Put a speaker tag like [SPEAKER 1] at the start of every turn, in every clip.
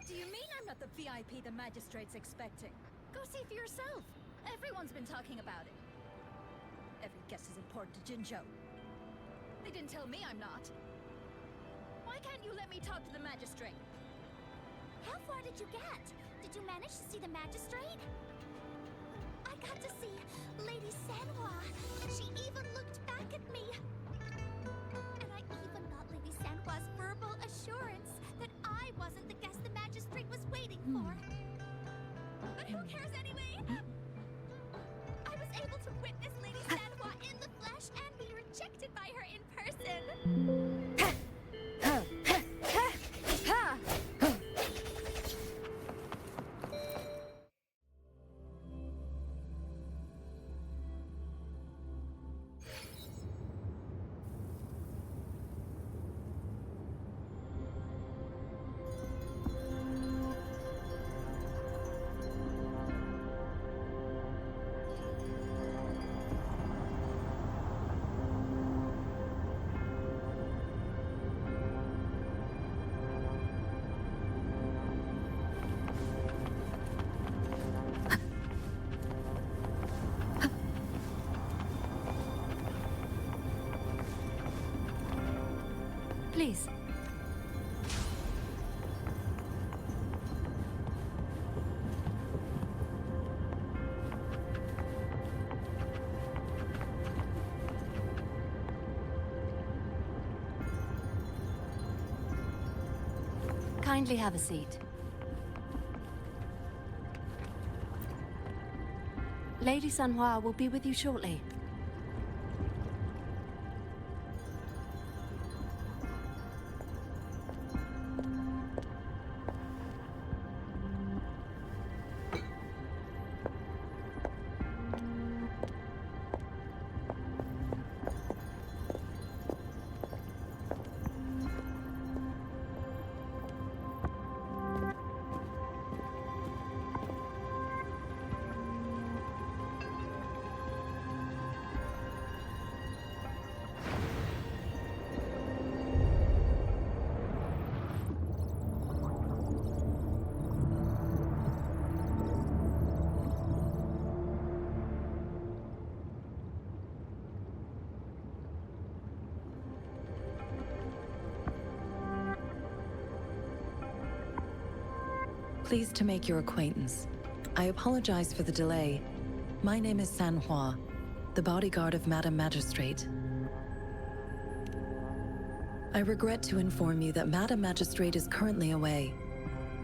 [SPEAKER 1] What do you mean I'm not the VIP the magistrate's expecting? Go see for yourself. Everyone's been talking about it. Every guest is important to Jinzhou. They didn't tell me I'm not. Why can't you let me talk to the magistrate?
[SPEAKER 2] How far did you get? Did you manage to see the magistrate? I got to see Lady Sanhua. She even looked back at me. And I even got Lady Sanhua's verbal assurance that I wasn't the guest the magistrate was waiting for. But who cares anyway? I was able to witness Lady Sanhua in the flesh and be rejected by her in person.
[SPEAKER 1] Please. Kindly have a seat. Lady Sanhua will be with you shortly.
[SPEAKER 3] Pleased to make your acquaintance. I apologize for the delay. My name is Sanhua, the bodyguard of Madam Magistrate. I regret to inform you that Madam Magistrate is currently away.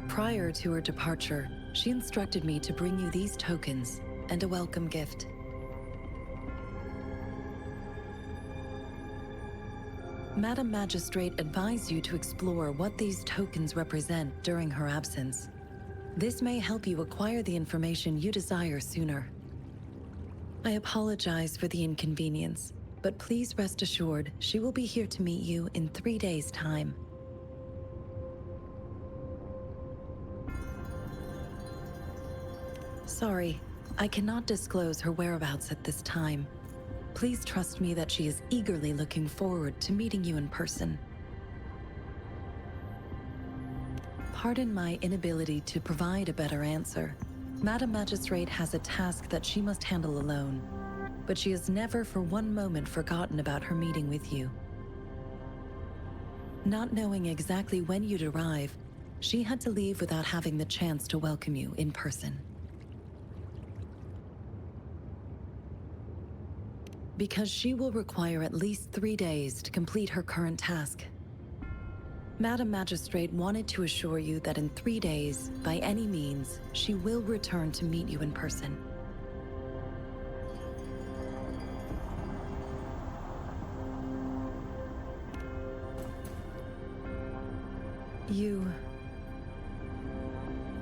[SPEAKER 3] Prior to her departure, she instructed me to bring you these tokens and a welcome gift. Madam Magistrate advised you to explore what these tokens represent during her absence. This may help you acquire the information you desire sooner. I apologize for the inconvenience, but please rest assured she will be here to meet you in 3 days' time. Sorry, I cannot disclose her whereabouts at this time. Please trust me that she is eagerly looking forward to meeting you in person. Pardon my inability to provide a better answer. Madam Magistrate has a task that she must handle alone, but she has never for one moment forgotten about her meeting with you. Not knowing exactly when you'd arrive, she had to leave without having the chance to welcome you in person. Because she will require at least 3 days to complete her current task. Madam Magistrate wanted to assure you that in 3 days, by any means, she will return to meet you in person.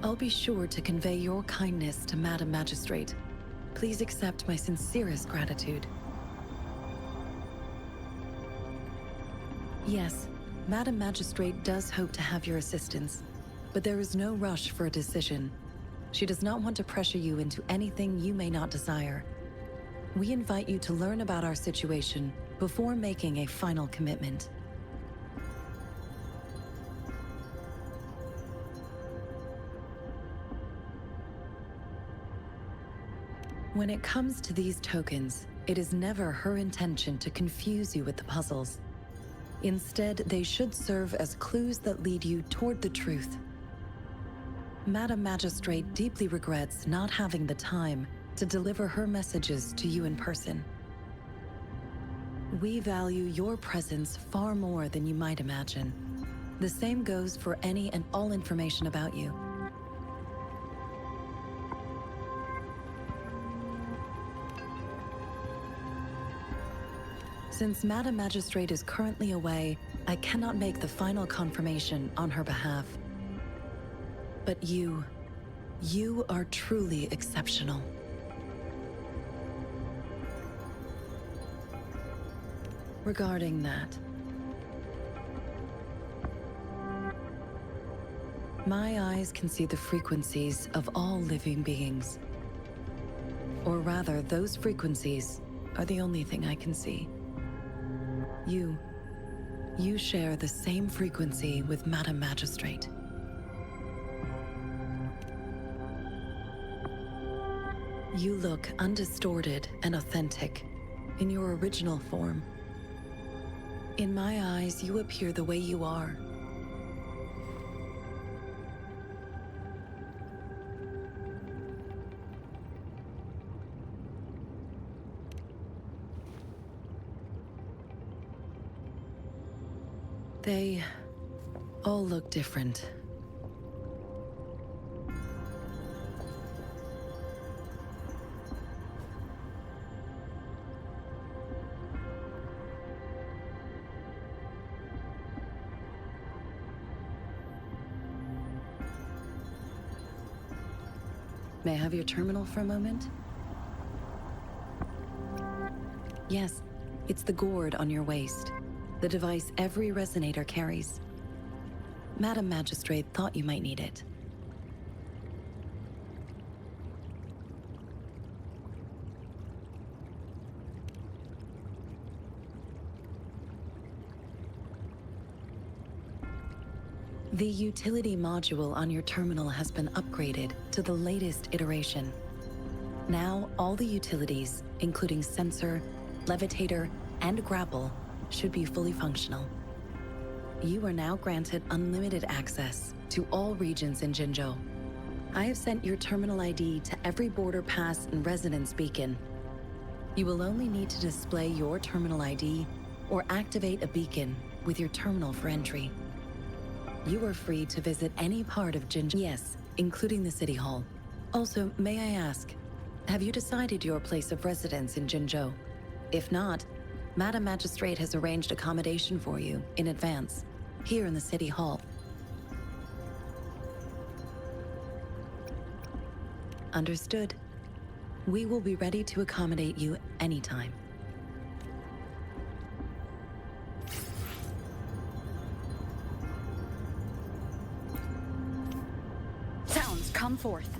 [SPEAKER 3] I'll be sure to convey your kindness to Madam Magistrate. Please accept my sincerest gratitude. Yes, Madam Magistrate does hope to have your assistance, but there is no rush for a decision. She does not want to pressure you into anything you may not desire. We invite you to learn about our situation before making a final commitment. When it comes to these tokens, it is never her intention to confuse you with the puzzles. Instead, they should serve as clues that lead you toward the truth. Madam Magistrate deeply regrets not having the time to deliver her messages to you in person. We value your presence far more than you might imagine. The same goes for any and all information about you. Since Madam Magistrate is currently away, I cannot make the final confirmation on her behalf. But you are truly exceptional. Regarding that, my eyes can see the frequencies of all living beings. Or rather, those frequencies are the only thing I can see. You share the same frequency with Madam Magistrate. You look undistorted and authentic in your original form. In my eyes, you appear the way you are. They all look different. May I have your terminal for a moment? Yes, it's the gourd on your waist, the device every resonator carries. Madam Magistrate thought you might need it. The utility module on your terminal has been upgraded to the latest iteration. Now, all the utilities, including sensor, levitator, and grapple, should be fully functional. You are now granted unlimited access to all regions in Jinzhou. I have sent your terminal ID to every border pass and residence beacon. You will only need to display your terminal ID or activate a beacon with your terminal for entry. You are free to visit any part of Jinzhou, yes, including the City Hall. Also, may I ask, have you decided your place of residence in Jinzhou? If not, Madam Magistrate has arranged accommodation for you in advance, here in the City Hall. Understood. We will be ready to accommodate you anytime.
[SPEAKER 1] Sounds, come forth.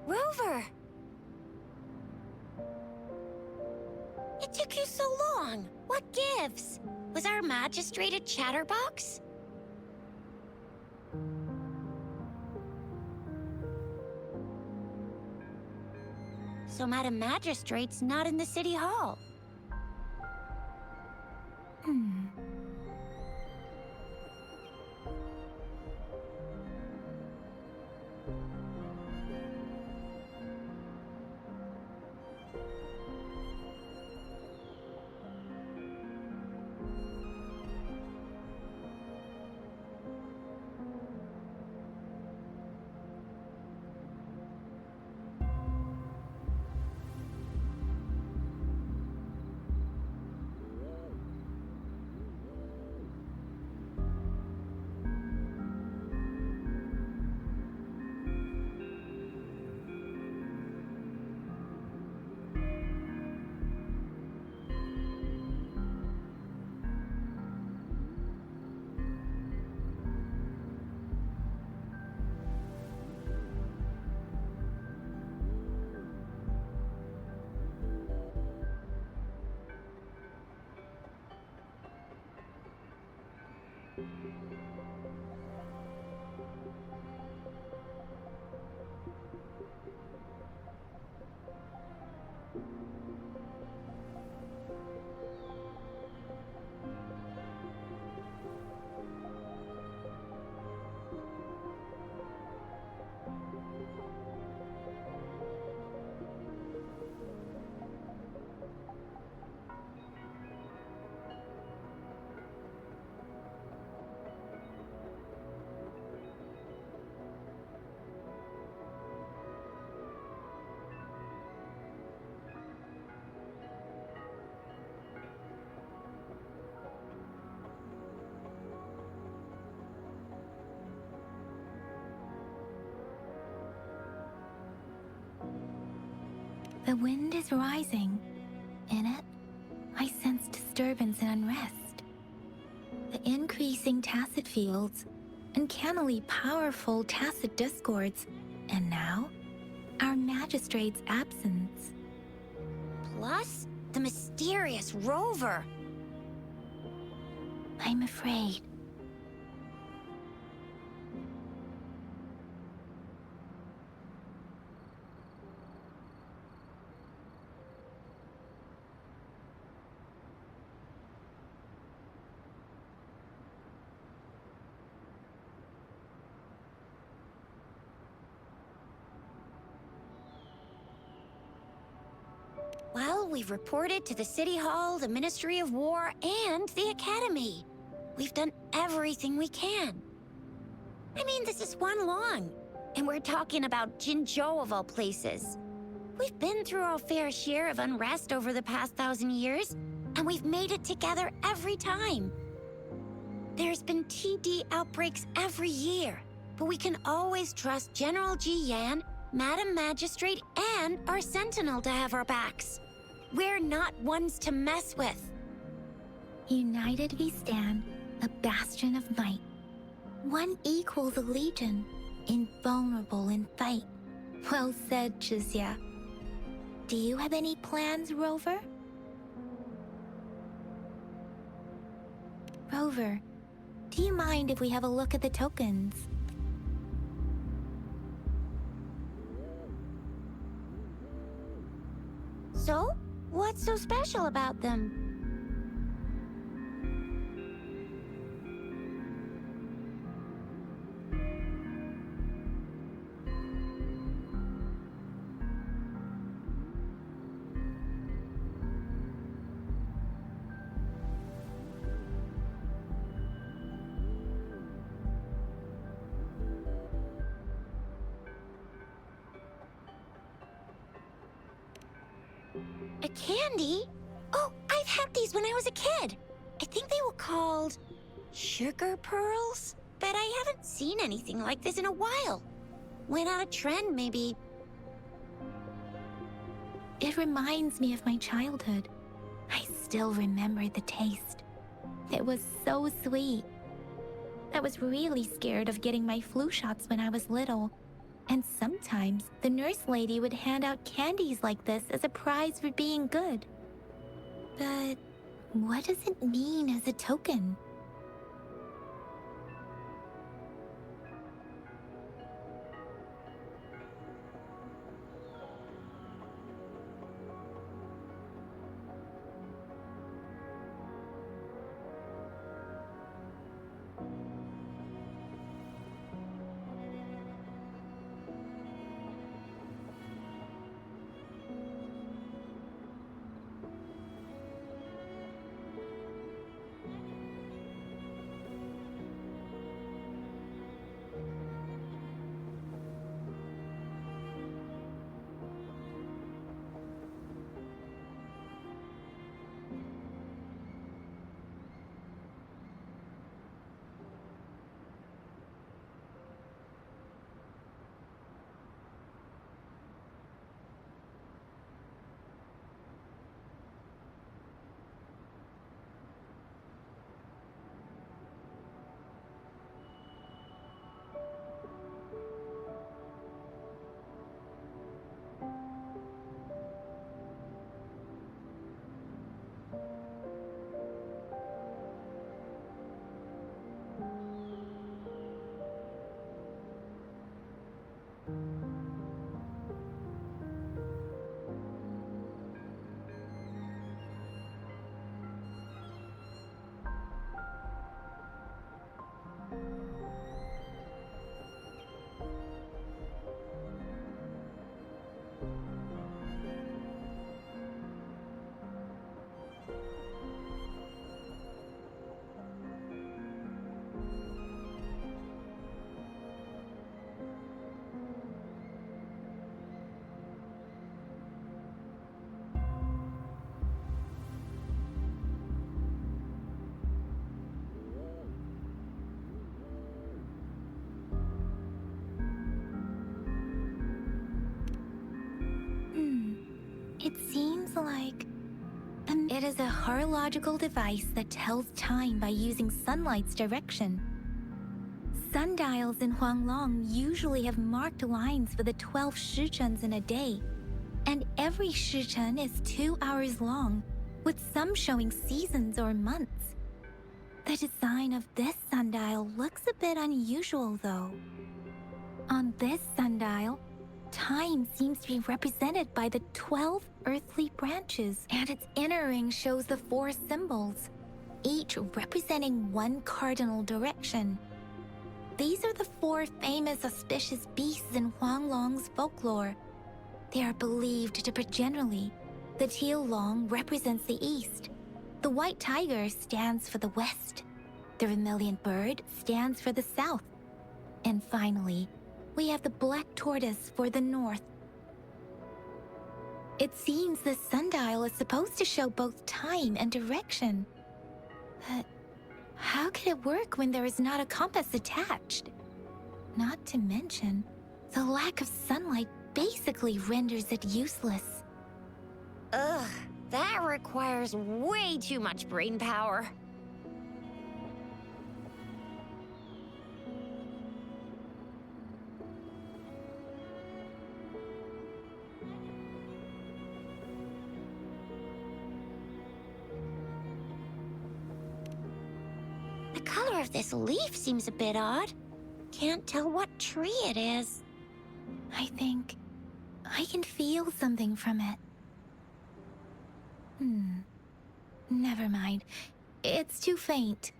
[SPEAKER 2] Rover! It took you so long. What gives? Was our magistrate a chatterbox? So Madam Magistrate's not in the City Hall. The wind is rising. In it, I sense disturbance and unrest. The increasing tacit fields, uncannily powerful tacit discords, and now, our magistrate's absence.
[SPEAKER 4] Plus, the mysterious rover.
[SPEAKER 2] I'm afraid.
[SPEAKER 4] Well, we've reported to the City Hall, the Ministry of War, and the Academy. We've done everything we can. I mean, this is one long, and we're talking about Jinzhou of all places. We've been through our fair share of unrest over the past 1,000 years, and we've made it together every time. There's been TD outbreaks every year, but we can always trust General Ji Yan, Madam Magistrate, and our Sentinel to have our backs. We're not ones to mess with.
[SPEAKER 2] United we stand, a bastion of might. One equals a legion, invulnerable in fight. Well said, Chixia. Do you have any plans, Rover? Rover, do you mind if we have a look at the tokens?
[SPEAKER 4] So, what's so special about them? A candy? Oh, I've had these when I was a kid. I think they were called sugar pearls, but I haven't seen anything like this in a while. Went out of trend, maybe.
[SPEAKER 2] It reminds me of my childhood. I still remember the taste. It was so sweet. I was really scared of getting my flu shots when I was little. And sometimes the nurse lady would hand out candies like this as a prize for being good. But what does it mean as a token? It seems like...
[SPEAKER 5] It is a horological device that tells time by using sunlight's direction. Sundials in Huanglong usually have marked lines for the 12 shichens in a day, and every shichen is 2 hours long, with some showing seasons or months. The design of this sundial looks a bit unusual, though. On this sundial, time seems to be represented by the 12 earthly branches, and its inner ring shows the 4 symbols, each representing one cardinal direction. These are the 4 famous auspicious beasts in Huanglong's folklore. They are believed to generally. The teal long represents the east. The white tiger stands for the west. The vermilion bird stands for the south. And finally, we have the black tortoise for the north. It seems the sundial is supposed to show both time and direction. But how could it work when there is not a compass attached? Not to mention, the lack of sunlight basically renders it useless.
[SPEAKER 4] Ugh, that requires way too much brain power. The color of this leaf seems a bit odd. Can't tell what tree it is.
[SPEAKER 5] I think I can feel something from it. Never mind. It's too faint.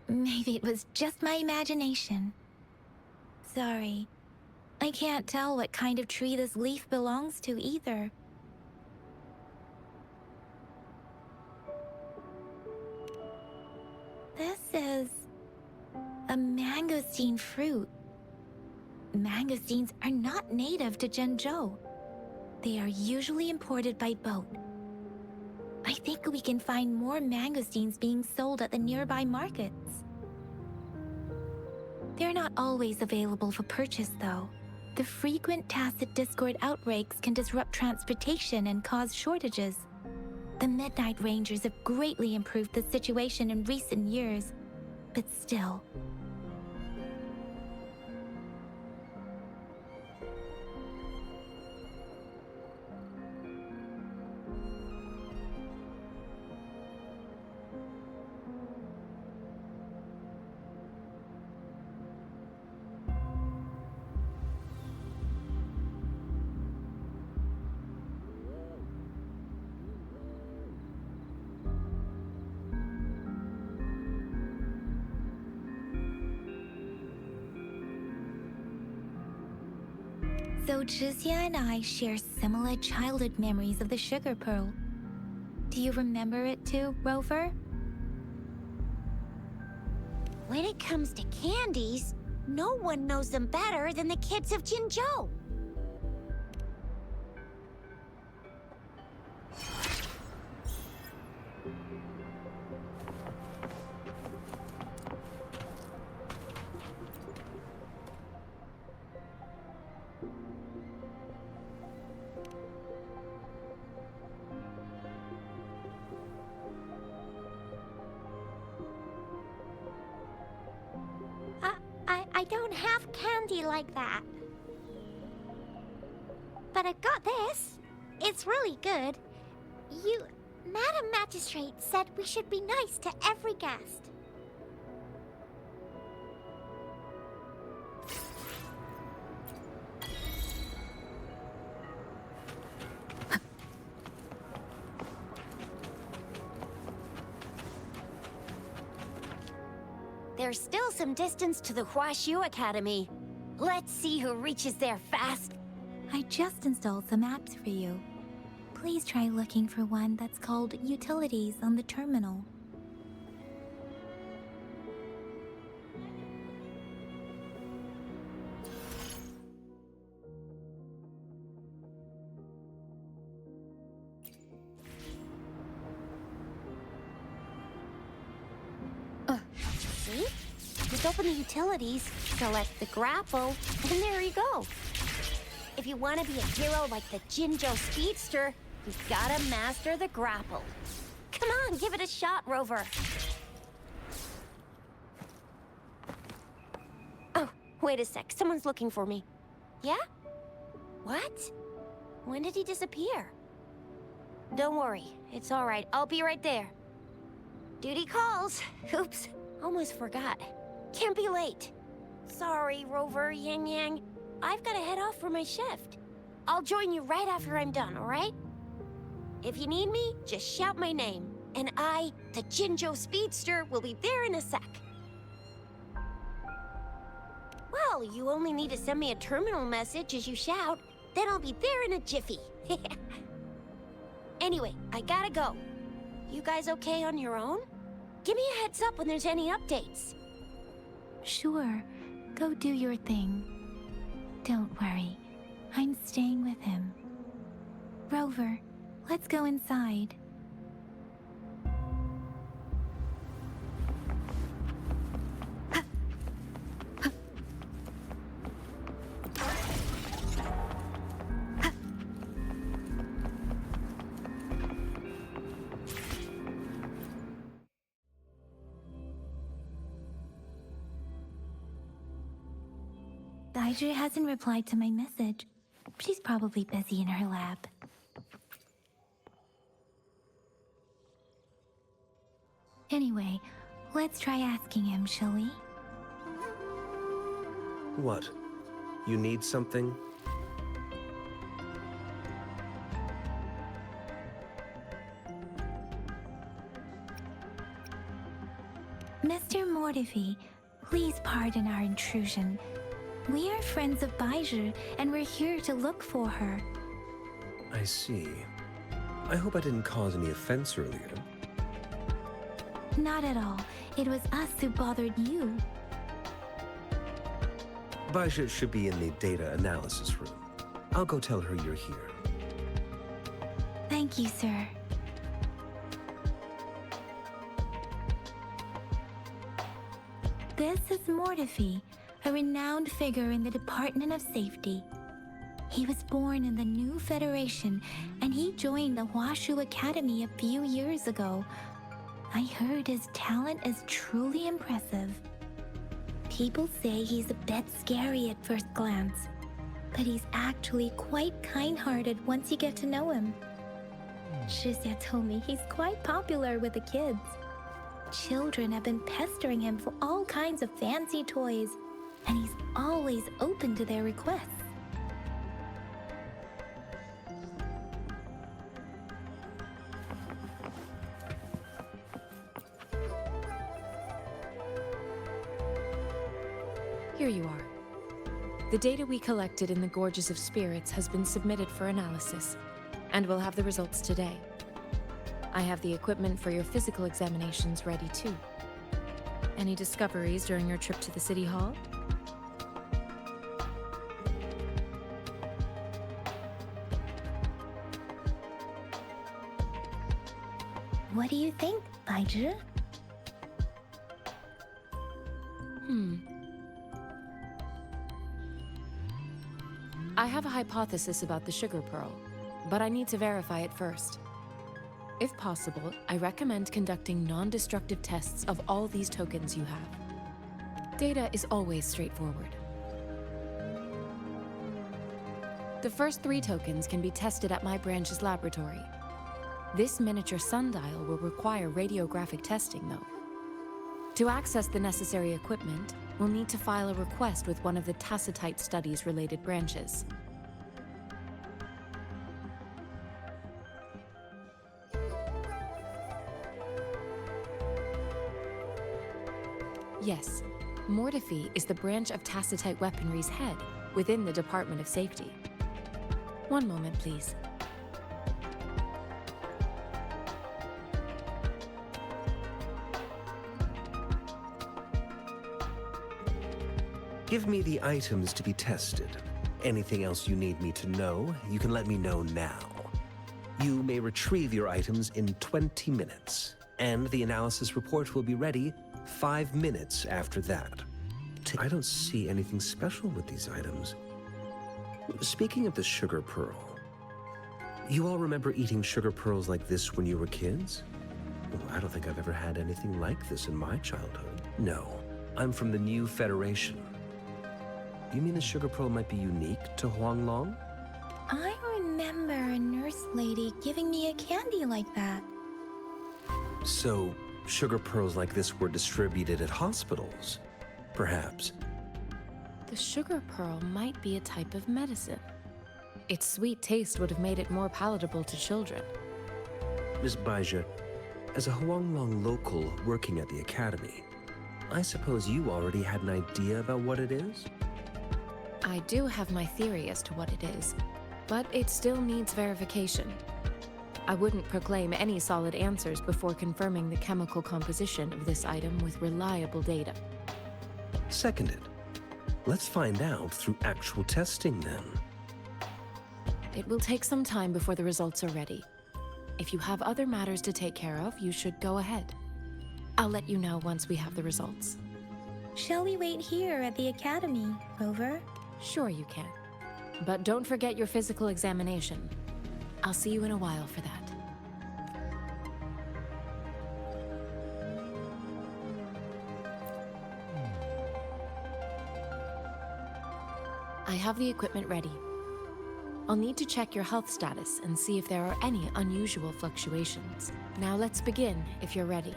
[SPEAKER 5] Maybe it was just my imagination. Sorry. I can't tell what kind of tree this leaf belongs to either. This is a mangosteen fruit. Mangosteens are not native to Zhengzhou. They are usually imported by boat. I think we can find more mangosteens being sold at the nearby markets. They're not always available for purchase, though. The frequent tacit discord outbreaks can disrupt transportation and cause shortages. The Midnight Rangers have greatly improved the situation in recent years, but still. So Zhixia and I share similar childhood memories of the Sugar Pearl. Do you remember it too, Rover?
[SPEAKER 4] When it comes to candies, no one knows them better than the kids of Jinzhou.
[SPEAKER 2] I don't have candy like that. But I got this. It's really good. Madam Magistrate said we should be nice to every guest.
[SPEAKER 4] There's still some distance to the Huaxiu Academy. Let's see who reaches there fast.
[SPEAKER 5] I just installed some apps for you. Please try looking for one that's called Utilities on the terminal.
[SPEAKER 4] See? Just open the utilities, select the grapple, and there you go. If you want to be a hero like the Jinzhou Speedster, He's gotta master the grapple. Come on, give it a shot, Rover. Oh, wait a sec. Someone's looking for me. Yeah? What? When did he disappear? Don't worry. It's all right. I'll be right there. Duty calls. Oops. Almost forgot. Can't be late. Sorry, Rover, Yang Yang. I've got to head off for my shift. I'll join you right after I'm done, all right? If you need me, just shout my name. And I, the Jinjo Speedster, will be there in a sec. Well, you only need to send me a terminal message as you shout. Then I'll be there in a jiffy. Anyway, I gotta go. You guys okay on your own? Give me a heads up when there's any updates.
[SPEAKER 5] Sure, go do your thing. Don't worry, I'm staying with him. Rover, let's go inside. Daiju hasn't replied to my message. She's probably busy in her lab. Anyway, let's try asking him, shall we?
[SPEAKER 6] What? You need something?
[SPEAKER 5] Mr. Mortifi, please pardon our intrusion. We are friends of Baiju, and we're here to look for her.
[SPEAKER 6] I see. I hope I didn't cause any offense earlier.
[SPEAKER 5] Not at all. It was us who bothered you.
[SPEAKER 6] Baja should be in the data analysis room. I'll go tell her you're here.
[SPEAKER 5] Thank you, sir. This is Mortifi, a renowned figure in the Department of Safety. He was born in the new Federation, and he joined the Huashu Academy a few years ago. I heard his talent is truly impressive. People say he's a bit scary at first glance, but he's actually quite kind-hearted once you get to know him. Shizia told me he's quite popular with the kids. Children have been pestering him for all kinds of fancy toys, and he's always open to their requests.
[SPEAKER 7] Here you are. The data we collected in the Gorges of Spirits has been submitted for analysis, and we'll have the results today. I have the equipment for your physical examinations ready too. Any discoveries during your trip to the City Hall?
[SPEAKER 5] What do you think, Baiju?
[SPEAKER 7] I have a hypothesis about the sugar pearl, but I need to verify it first. If possible, I recommend conducting non-destructive tests of all these tokens you have. Data is always straightforward. The first 3 tokens can be tested at my branch's laboratory. This miniature sundial will require radiographic testing, though. To access the necessary equipment, we'll need to file a request with one of the Tacitite Studies-related branches. Yes, Mortifi is the branch of Tacitite Weaponry's head within the Department of Safety. One moment, please.
[SPEAKER 6] Give me the items to be tested. Anything else you need me to know, you can let me know now. You may retrieve your items in 20 minutes, and the analysis report will be ready 5 minutes after that. I don't see anything special with these items. Speaking of the sugar pearl, You all remember eating sugar pearls like this when you were kids? Well, I don't think I've ever had anything like this in my childhood. No, I'm from the New Federation. You mean the sugar pearl might be unique to Huanglong?
[SPEAKER 5] I remember a nurse lady giving me a candy like that.
[SPEAKER 6] So, sugar pearls like this were distributed at hospitals, perhaps.
[SPEAKER 7] The sugar pearl might be a type of medicine. Its sweet taste would have made it more palatable to children.
[SPEAKER 6] Miss Baija, as a Huanglong local working at the academy, I suppose you already had an idea about what it is?
[SPEAKER 7] I do have my theory as to what it is, but it still needs verification. I wouldn't proclaim any solid answers before confirming the chemical composition of this item with reliable data.
[SPEAKER 6] Seconded. Let's find out through actual testing then.
[SPEAKER 7] It will take some time before the results are ready. If you have other matters to take care of, you should go ahead. I'll let you know once we have the results.
[SPEAKER 5] Shall we wait here at the academy, Rover?
[SPEAKER 7] Sure you can. But don't forget your physical examination. I'll see you in a while for that. I have the equipment ready. I'll need to check your health status and see if there are any unusual fluctuations. Now let's begin, if you're ready.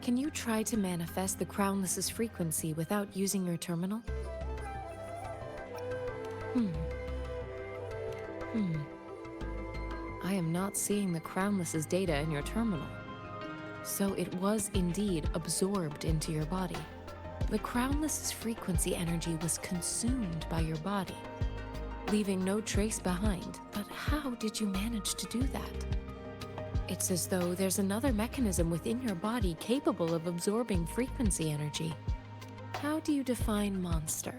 [SPEAKER 7] Can you try to manifest the Crownless's frequency without using your terminal? I am not seeing the Crownless's data in your terminal. So it was indeed absorbed into your body. The Crownless's frequency energy was consumed by your body, leaving no trace behind. But how did you manage to do that? It's as though there's another mechanism within your body capable of absorbing frequency energy. How do you define monster?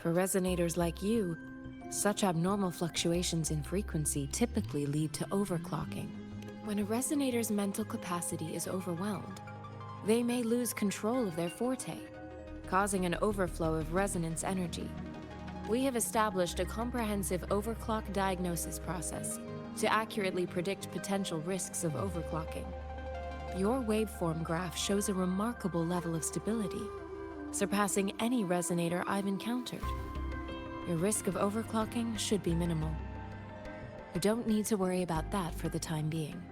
[SPEAKER 7] For resonators like you, such abnormal fluctuations in frequency typically lead to overclocking. When a resonator's mental capacity is overwhelmed, they may lose control of their forte, causing an overflow of resonance energy. We have established a comprehensive overclock diagnosis process to accurately predict potential risks of overclocking. Your waveform graph shows a remarkable level of stability, surpassing any resonator I've encountered. Your risk of overclocking should be minimal. You don't need to worry about that for the time being.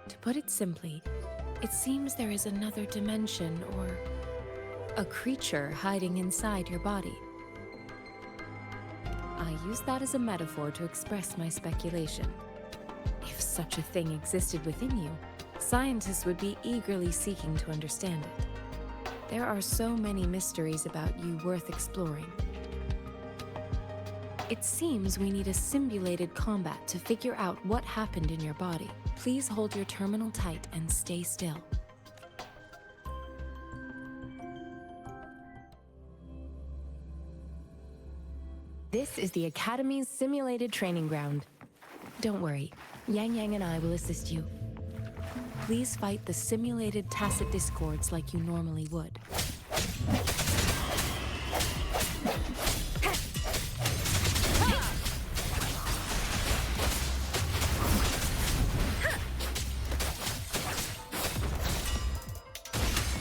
[SPEAKER 7] To put it simply, it seems there is another dimension or a creature hiding inside your body. I use that as a metaphor to express my speculation. If such a thing existed within you, scientists would be eagerly seeking to understand it. There are so many mysteries about you worth exploring. It seems we need a simulated combat to figure out what happened in your body. Please hold your terminal tight and stay still. This is the Academy's simulated training ground. Don't worry, Yang Yang and I will assist you. Please fight the simulated tacit discords like you normally would.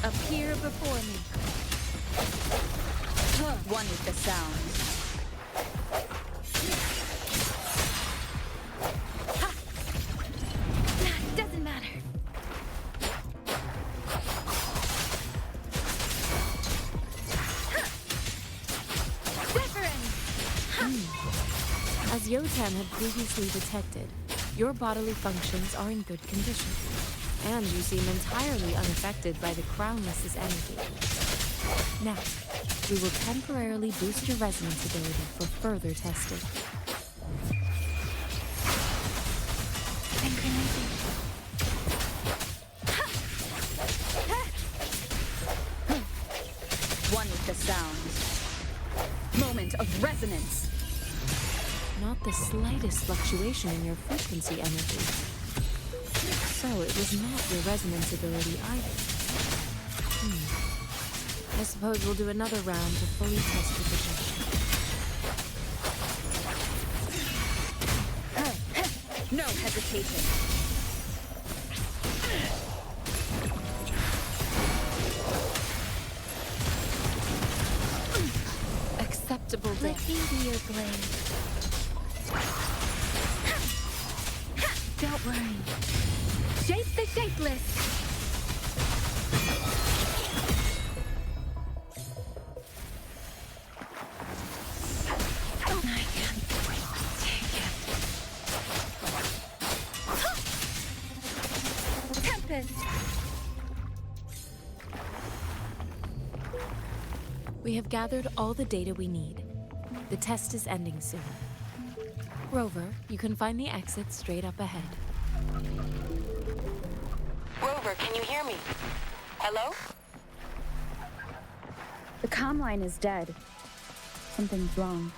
[SPEAKER 1] Appear before me. One with the sound.
[SPEAKER 5] Doesn't matter.
[SPEAKER 7] As Yotan had previously detected, your bodily functions are in good condition, and you seem entirely unaffected by the Crownless's energy. Now, we will temporarily boost your resonance ability for further testing.
[SPEAKER 1] One with the sound. Moment of resonance.
[SPEAKER 7] Not the slightest fluctuation in your frequency energy. So it was not your resonance ability either. I suppose we'll do another round to fully test your projection.
[SPEAKER 1] No hesitation.
[SPEAKER 7] Acceptable
[SPEAKER 5] Let
[SPEAKER 7] death.
[SPEAKER 5] me be your blade. Don't worry. Shape the shapeless! I can't take it. Tempest!
[SPEAKER 7] We have gathered all the data we need. The test is ending soon. Rover, you can find the exit straight up ahead.
[SPEAKER 8] Rover, can you hear me? Hello?
[SPEAKER 9] The comm line is dead. Something's wrong.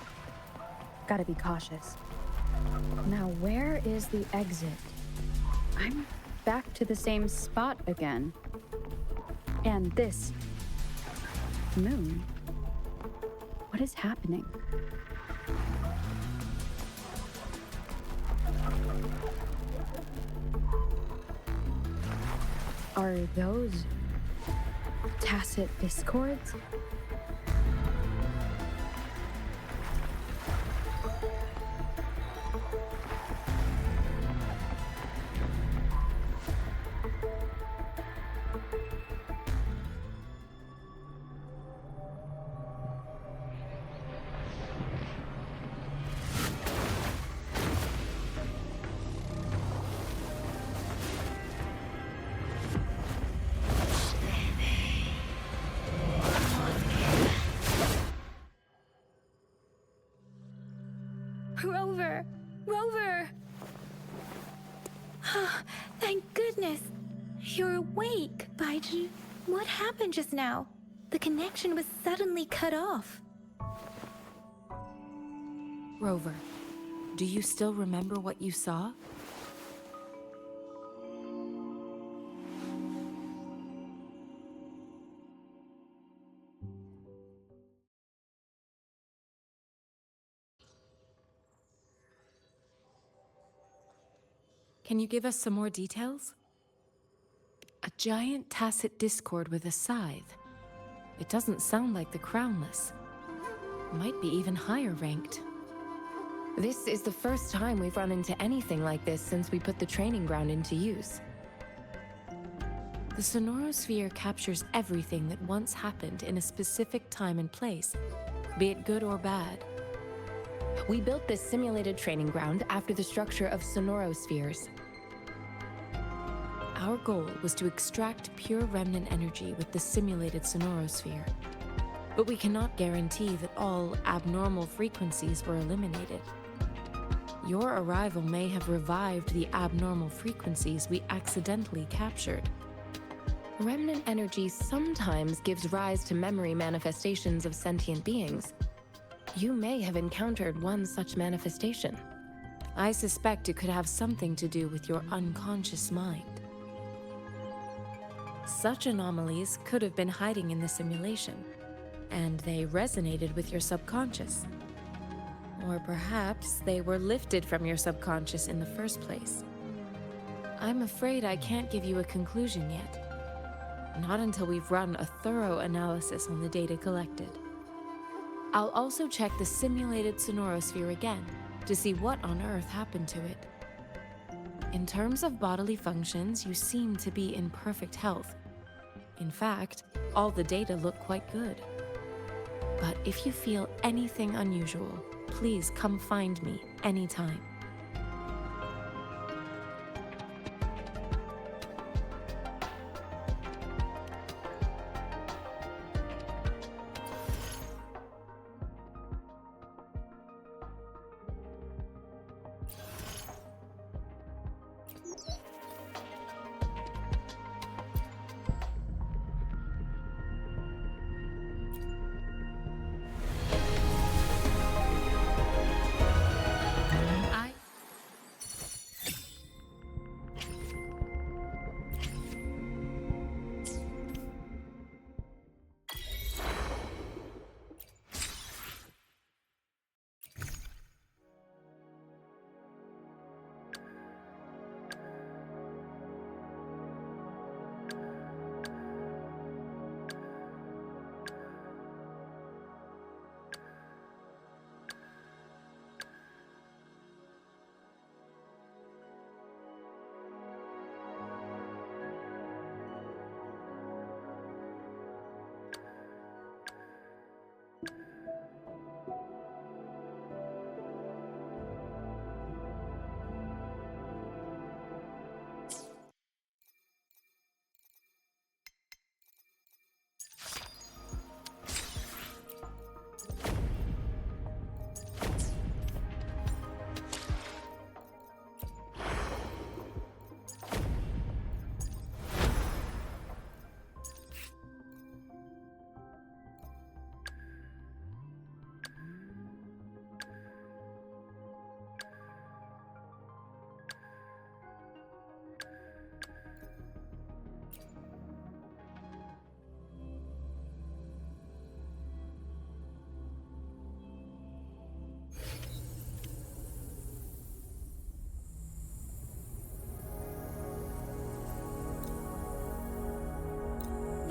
[SPEAKER 9] Gotta be cautious. Now, where is the exit? I'm back to the same spot again. And this moon. What is happening? Are those tacit discords?
[SPEAKER 5] Rover! Rover! Thank goodness! You're awake, Baiji. What happened just now? The connection was suddenly cut off.
[SPEAKER 7] Rover, do you still remember what you saw? Can you give us some more details? A giant tacit discord with a scythe. It doesn't sound like the Crownless. Might be even higher ranked. This is the first time we've run into anything like this since we put the training ground into use. The Sonorosphere captures everything that once happened in a specific time and place, be it good or bad. We built this simulated training ground after the structure of Sonorospheres. Our goal was to extract pure remnant energy with the simulated Sonorosphere. But we cannot guarantee that all abnormal frequencies were eliminated. Your arrival may have revived the abnormal frequencies we accidentally captured. Remnant energy sometimes gives rise to memory manifestations of sentient beings. You may have encountered one such manifestation. I suspect it could have something to do with your unconscious mind. Such anomalies could have been hiding in the simulation, and they resonated with your subconscious. Or perhaps they were lifted from your subconscious in the first place. I'm afraid I can't give you a conclusion yet. Not until we've run a thorough analysis on the data collected. I'll also check the simulated Sonorosphere again to see what on earth happened to it. In terms of bodily functions, you seem to be in perfect health. In fact, all the data look quite good. But if you feel anything unusual, please come find me anytime.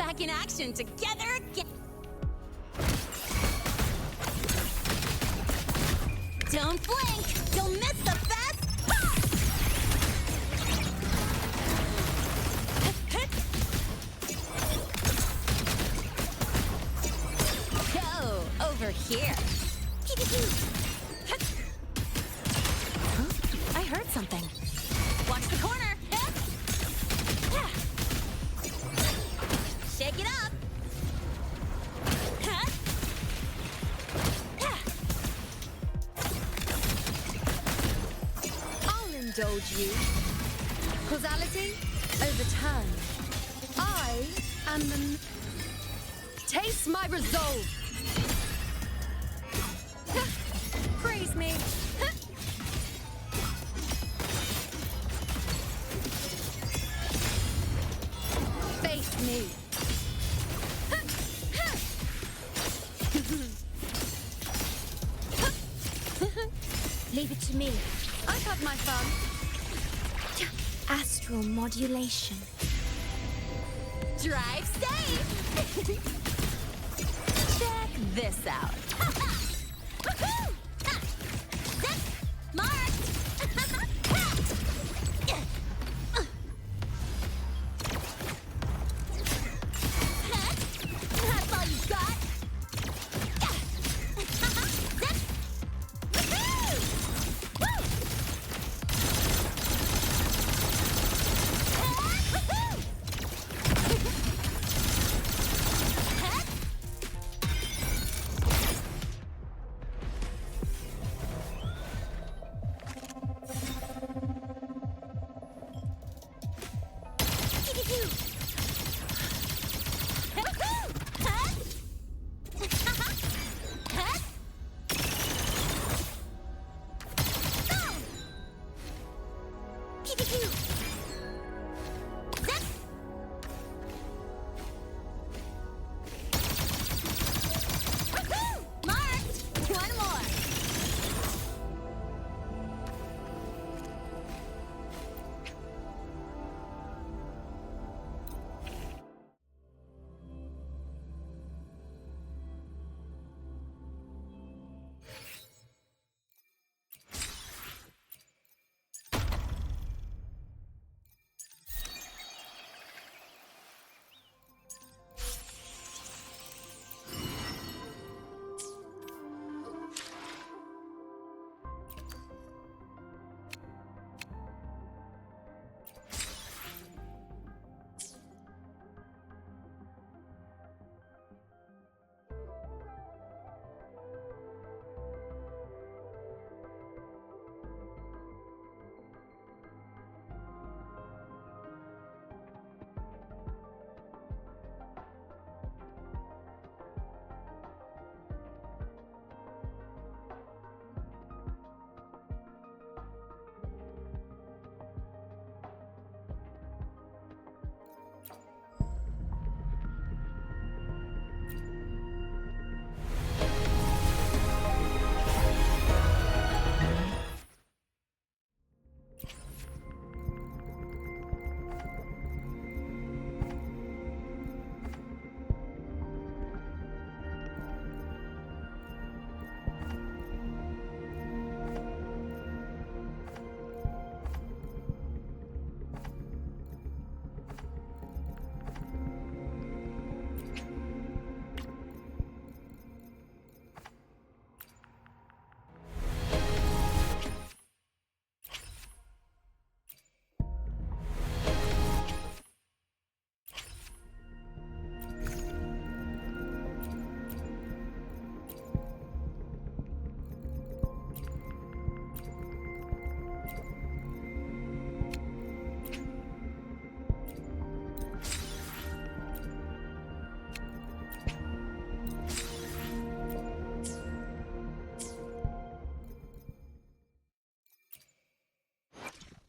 [SPEAKER 4] back in action together again. Don't blink! You'll miss the best part! Go over here. Huh? I heard something. Watch the corner. Shake it up.
[SPEAKER 1] I'll indulge you. Causality, overturn. I am the... Taste my resolve. Praise me. Face me.
[SPEAKER 5] Leave it to me.
[SPEAKER 1] I've had my fun.
[SPEAKER 5] Astral modulation.
[SPEAKER 4] Drive safe! Check this out. Woohoo! Zip! Marked! That's all you got? Zip! Woohoo! Woo! Marked! One more!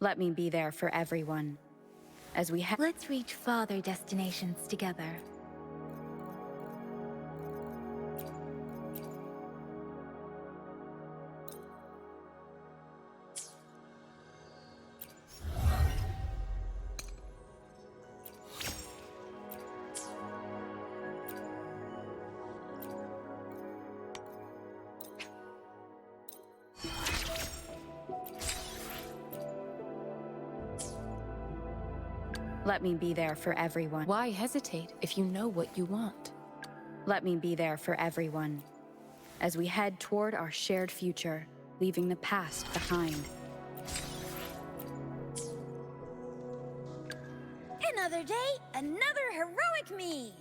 [SPEAKER 9] Let me be there for everyone. As we
[SPEAKER 5] Let's reach farther destinations together.
[SPEAKER 9] Let me be there for everyone.
[SPEAKER 7] Why hesitate if you know what you want?
[SPEAKER 9] Let me be there for everyone. As we head toward our shared future, leaving the past behind.
[SPEAKER 4] Another day, another heroic me!